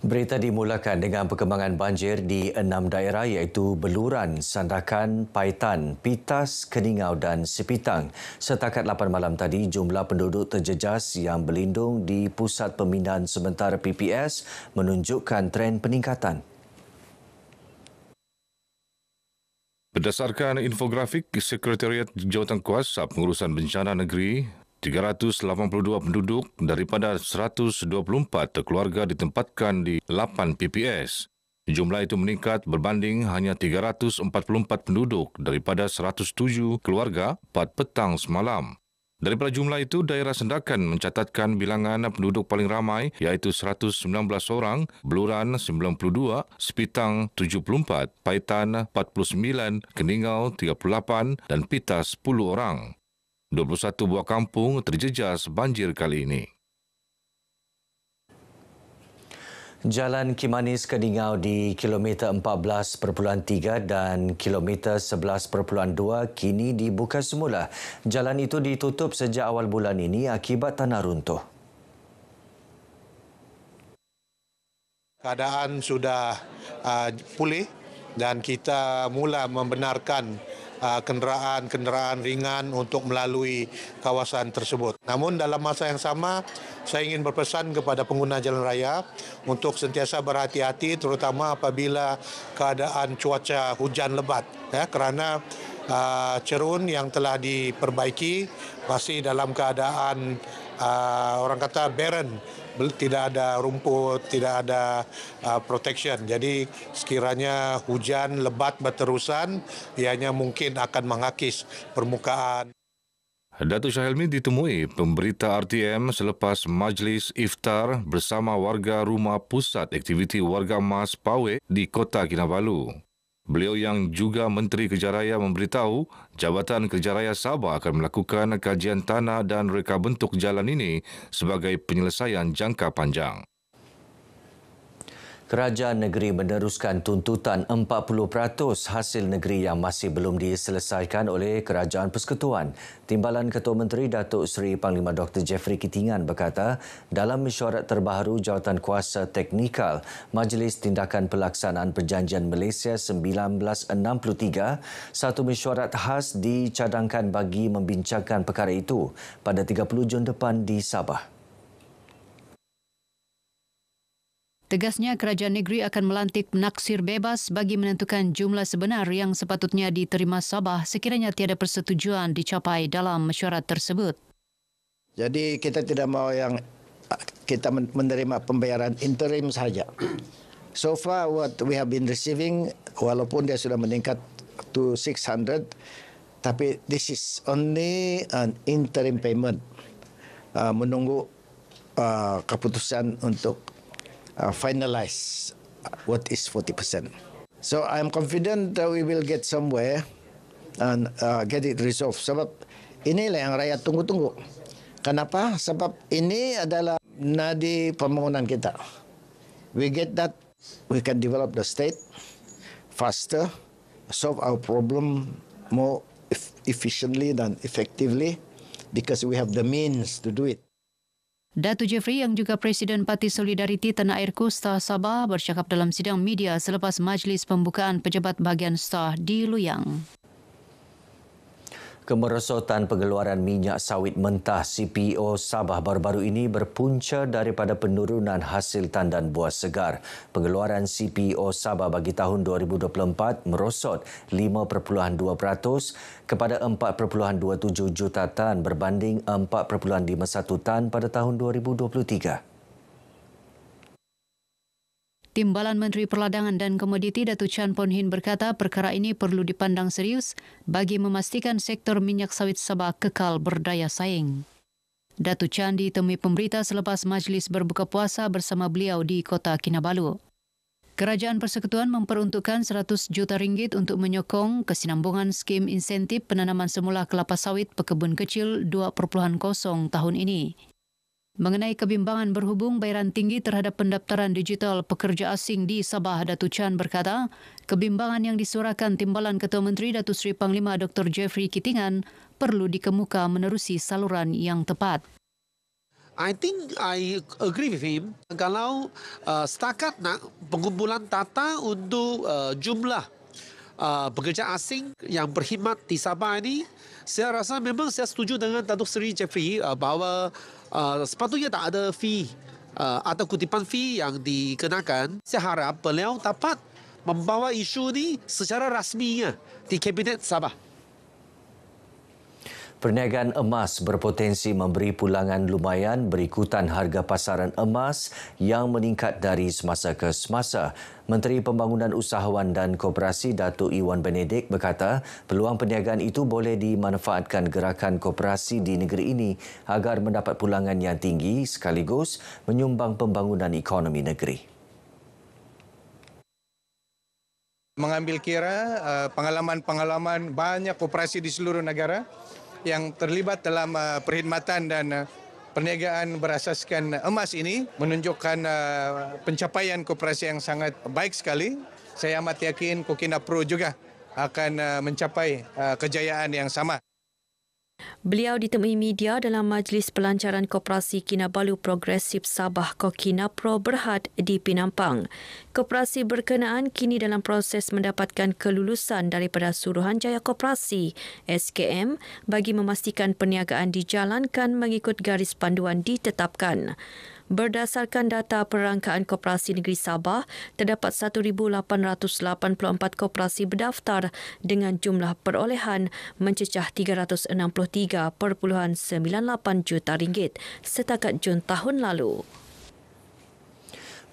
Berita dimulakan dengan perkembangan banjir di 6 daerah iaitu Beluran, Sandakan, Paitan, Pitas, Keningau dan Sipitang. Setakat 8 malam tadi, jumlah penduduk terjejas yang berlindung di Pusat Pemindahan Sementara PPS menunjukkan tren peningkatan. Berdasarkan infografik Sekretariat Jawatankuasa Pengurusan Bencana Negeri, 382 penduduk daripada 124 keluarga ditempatkan di 8 PPS. Jumlah itu meningkat berbanding hanya 344 penduduk daripada 107 keluarga 4 petang semalam. Daripada jumlah itu, daerah Sandakan mencatatkan bilangan penduduk paling ramai iaitu 119 orang, Beluran 92, Sipitang 74, Paitan 49, Keningau 38 dan Pitas 10 orang. 21 buah kampung terjejas banjir kali ini. Jalan Kimanis Keningau di kilometer 14.3 dan kilometer 11.2 kini dibuka semula. Jalan itu ditutup sejak awal bulan ini akibat tanah runtuh. Keadaan sudah pulih dan kita mula membenarkan kenderaan-kenderaan ringan untuk melalui kawasan tersebut. Namun dalam masa yang sama, saya ingin berpesan kepada pengguna jalan raya untuk sentiasa berhati-hati terutama apabila keadaan cuaca hujan lebat kerana cerun yang telah diperbaiki masih dalam keadaan orang kata barren, tidak ada rumput, tidak ada protection. Jadi sekiranya hujan lebat berterusan, ianya mungkin akan mengakis permukaan. Datuk Shah Hilmi ditemui pemberita RTM selepas majlis iftar bersama warga Rumah Pusat Aktiviti Warga Emas Pawe di Kota Kinabalu. Beliau yang juga Menteri Kerja Raya memberitahu Jabatan Kerja Raya Sabah akan melakukan kajian tanah dan reka bentuk jalan ini sebagai penyelesaian jangka panjang. Kerajaan negeri meneruskan tuntutan 40% hasil negeri yang masih belum diselesaikan oleh Kerajaan Persekutuan. Timbalan Ketua Menteri Datuk Seri Panglima Dr. Jeffrey Kitingan berkata, dalam mesyuarat terbaru Jawatankuasa Teknikal Majlis Tindakan Pelaksanaan Perjanjian Malaysia 1963, satu mesyuarat khas dicadangkan bagi membincangkan perkara itu pada 30 Jun depan di Sabah. Tegasnya, kerajaan negeri akan melantik penaksir bebas bagi menentukan jumlah sebenar yang sepatutnya diterima Sabah sekiranya tiada persetujuan dicapai dalam mesyuarat tersebut. Jadi kita tidak mahu yang kita menerima pembayaran interim saja. So far what we have been receiving, walaupun dia sudah meningkat to 600, tapi this is only an interim payment. Menunggu keputusan untuk finalize what is 40%. So I'm confident that we will get somewhere and get it resolved. Sebab inilah yang rakyat tunggu-tunggu. Kenapa? Sebab ini adalah nadi pembangunan kita. We get that, we can develop the state faster, solve our problem more efficiently dan effectively because we have the means to do it. Datuk Jeffrey yang juga Presiden Parti Solidariti Tanah Air Kosta Sabah bercakap dalam sidang media selepas majlis pembukaan pejabat bahagian STAR di Luyang. Kemerosotan pengeluaran minyak sawit mentah CPO Sabah baru-baru ini berpunca daripada penurunan hasil tandan buah segar. Pengeluaran CPO Sabah bagi tahun 2024 merosot 5.2% kepada 4.27 juta tan berbanding 4.51 tan pada tahun 2023. Timbalan Menteri Perladangan dan Komoditi Datuk Chan Pon Hin berkata perkara ini perlu dipandang serius bagi memastikan sektor minyak sawit Sabah kekal berdaya saing. Datuk Chan ditemui pemberita selepas majlis berbuka puasa bersama beliau di Kota Kinabalu. Kerajaan Persekutuan memperuntukkan 100 juta ringgit untuk menyokong kesinambungan skim insentif penanaman semula kelapa sawit pekebun kecil 2.0 tahun ini. Mengenai kebimbangan berhubung bayaran tinggi terhadap pendaftaran digital pekerja asing di Sabah, Datuk Chan berkata, kebimbangan yang disuarakan Timbalan Ketua Menteri Datuk Seri Panglima Dr. Jeffrey Kitingan perlu dikemuka menerusi saluran yang tepat. I think I agree with him. Kalau setakat nak pengumpulan data untuk jumlah pekerja asing yang berkhidmat di Sabah ini, saya rasa memang saya setuju dengan Datuk Seri Jeffrey bahawa sepatutnya tak ada fee atau kutipan fee yang dikenakan. Saya harap beliau dapat membawa isu ini secara rasminya di Kabinet Sabah. Perniagaan emas berpotensi memberi pulangan lumayan berikutan harga pasaran emas yang meningkat dari semasa ke semasa. Menteri Pembangunan Usahawan dan Koperasi Datuk Iwan Benedict berkata peluang perniagaan itu boleh dimanfaatkan gerakan koperasi di negeri ini agar mendapat pulangan yang tinggi sekaligus menyumbang pembangunan ekonomi negeri. Mengambil kira pengalaman-pengalaman banyak koperasi di seluruh negara yang terlibat dalam perkhidmatan dan perniagaan berasaskan emas ini menunjukkan pencapaian koperasi yang sangat baik sekali. Saya amat yakin Kokina Pro juga akan mencapai kejayaan yang sama. Beliau ditemui media dalam Majlis Pelancaran Koperasi Kinabalu Progresif Sabah Kokinapro Berhad di Penampang. Koperasi berkenaan kini dalam proses mendapatkan kelulusan daripada Suruhanjaya Koperasi SKM bagi memastikan perniagaan dijalankan mengikut garis panduan ditetapkan. Berdasarkan data Perangkaan Koperasi Negeri Sabah, terdapat 1,884 koperasi berdaftar dengan jumlah perolehan mencecah RM363.98 juta setakat Jun tahun lalu.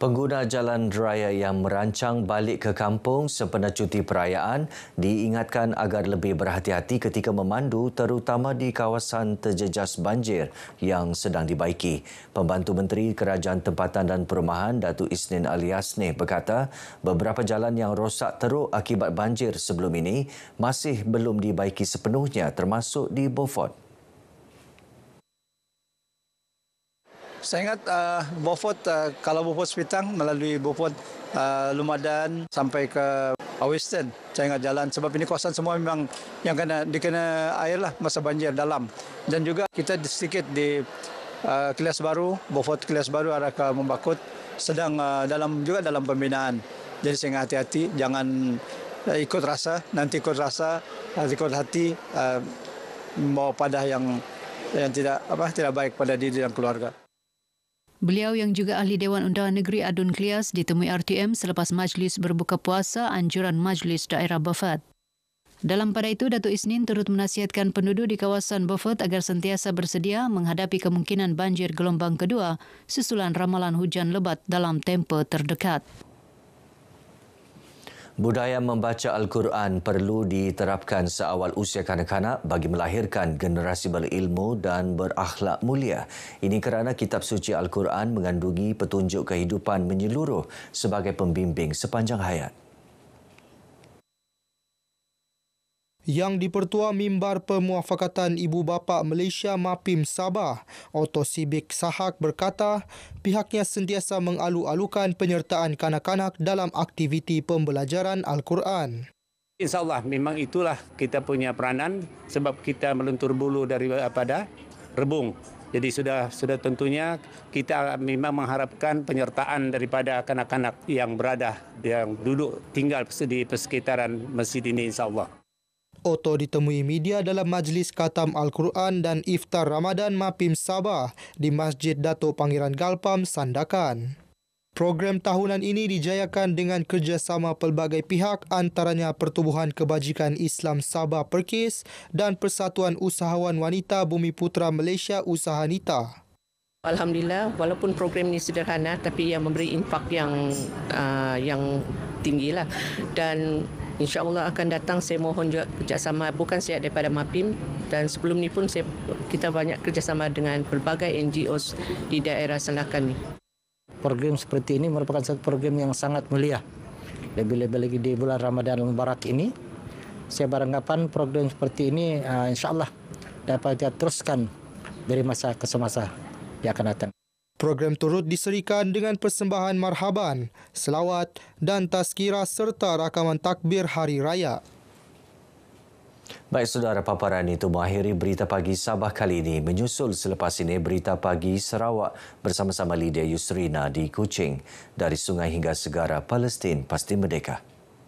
Pengguna jalan raya yang merancang balik ke kampung sempena cuti perayaan diingatkan agar lebih berhati-hati ketika memandu terutama di kawasan terjejas banjir yang sedang dibaiki. Pembantu Menteri Kerajaan Tempatan dan Perumahan Datuk Isnin Ali Yasneh berkata beberapa jalan yang rosak teruk akibat banjir sebelum ini masih belum dibaiki sepenuhnya termasuk di Beaufort. Saya ingat Beaufort, kalau Beaufort Sepitang melalui Beaufort Lumadan sampai ke Western. Saya ingat jalan sebab ini kawasan semua memang yang dikena air lah masa banjir dalam. Dan juga kita sedikit di Kilas Baru, Beaufort Kilas Baru arah ke Membakut sedang dalam pembinaan. Jadi saya ingat hati-hati, jangan ikut rasa, nanti ikut hati membawa padah yang tidak baik pada diri dan keluarga. Beliau yang juga ahli Dewan Undangan Negeri Adun Klias ditemui RTM selepas majlis berbuka puasa anjuran Majlis Daerah Beaufort. Dalam pada itu, Datuk Isnin turut menasihatkan penduduk di kawasan Beaufort agar sentiasa bersedia menghadapi kemungkinan banjir gelombang kedua susulan ramalan hujan lebat dalam tempoh terdekat. Budaya membaca Al-Quran perlu diterapkan seawal usia kanak-kanak bagi melahirkan generasi berilmu dan berakhlak mulia. Ini kerana kitab suci Al-Quran mengandungi petunjuk kehidupan menyeluruh sebagai pembimbing sepanjang hayat. Yang di-Pertua Mimbar Pemuafakatan Ibu Bapa Malaysia MAPIM Sabah, Otto Sibik Sahak berkata pihaknya sentiasa mengalu-alukan penyertaan kanak-kanak dalam aktiviti pembelajaran Al-Quran. InsyaAllah memang itulah kita punya peranan sebab kita meluntur bulu daripada rebung. Jadi sudah tentunya kita memang mengharapkan penyertaan daripada kanak-kanak yang duduk tinggal di persekitaran masjid ini insyaAllah. Otto ditemui media dalam Majlis Khatam Al-Quran dan Iftar Ramadan MAPIM Sabah di Masjid Dato' Pangeran Galpam, Sandakan. Program tahunan ini dijayakan dengan kerjasama pelbagai pihak antaranya Pertubuhan Kebajikan Islam Sabah Perkis dan Persatuan Usahawan Wanita Bumiputra Malaysia Usahanita. Alhamdulillah, walaupun program ini sederhana tapi yang memberi impak yang tinggilah. Dan InsyaAllah akan datang, saya mohon juga kerjasama, bukan saya daripada MAPIM dan sebelum ni pun kita banyak kerjasama dengan pelbagai NGOs di daerah Sandakan ni. Program seperti ini merupakan satu program yang sangat mulia. Lebih-lebih lagi di bulan Ramadan Mubarak ini, saya beranggapan program seperti ini insyaAllah dapat kita teruskan dari masa ke semasa yang akan datang. Program turut diserikan dengan persembahan marhaban, selawat dan tazkirah serta rakaman takbir hari raya. Baik saudara, paparan itu mengakhiri Berita Pagi Sabah kali ini. Menyusul selepas ini Berita Pagi Sarawak bersama-sama Lydia Yusrina di Kuching. Dari sungai hingga segara Palestin pasti merdeka.